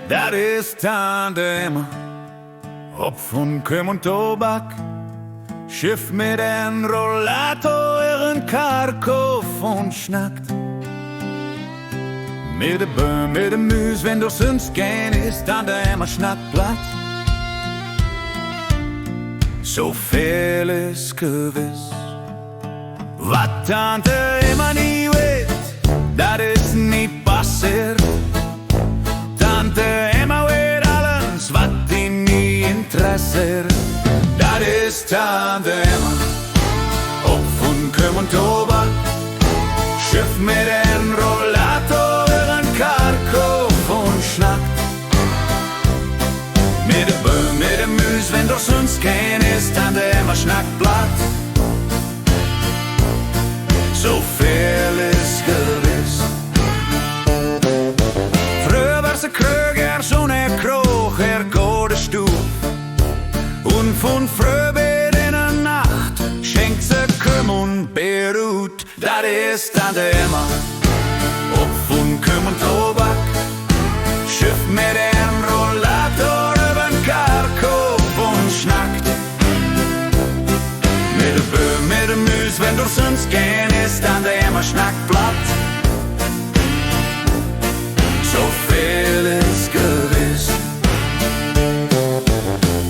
dat ist Tandem, Hopf und Köm und Tobak. Schiff mit en Rollator, ihren Karkow und schnackt. Mit de Böhm, mit de Müs, wenn du sonst gehen ist, Tandem, Schnackplatz. So viel ist gewiss, wat Tante immer nie weet, dat is niet passiert. Tante Emma weet alles, wat die nie interessiert. Dat is Tante Emma, Hopf und Köm und Tobak. Schiff mit en Rollator, ihren Karkow und schnackt. Mit de Böhm, mit de Müs, wenn doch sonst kein ist, Tante Emma Schnackblatt. So viel ist gewiss. Früher war sie Kröger, so ne Kroch, gode Stuf. Und von früh bis in der Nacht schenkt sie Köm und Beirut. Dat ist Tante Emma, Hopf und Köm und Tobak. Schiff mit dem Rollator übern Karkow und schnackt. Mit de Böhm, mit de Müs, wenn du sonst gehen ist, Tante Emma Schnackblatt. So viel ist gewiss.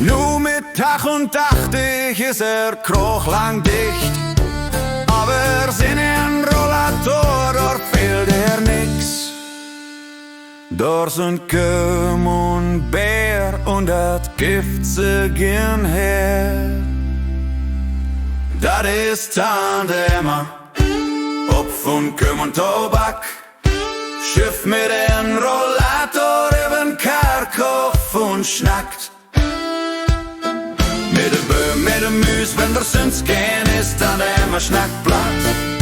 Nu mit Tag und Tag dich ist Kroch lang dicht. Aber sin en Rollator, dort fehlt nix. Dort sind Köm und Bär und dat Gift sie gern her. Dat ist Tante Emma, Hopf und Köm und Tobak. Schiff mit en Rollator übern Karkow und schnackt. Mit de Böhm, mit de Müs, wenn der sonst gehen ist, Tante Emma Schnackblatt.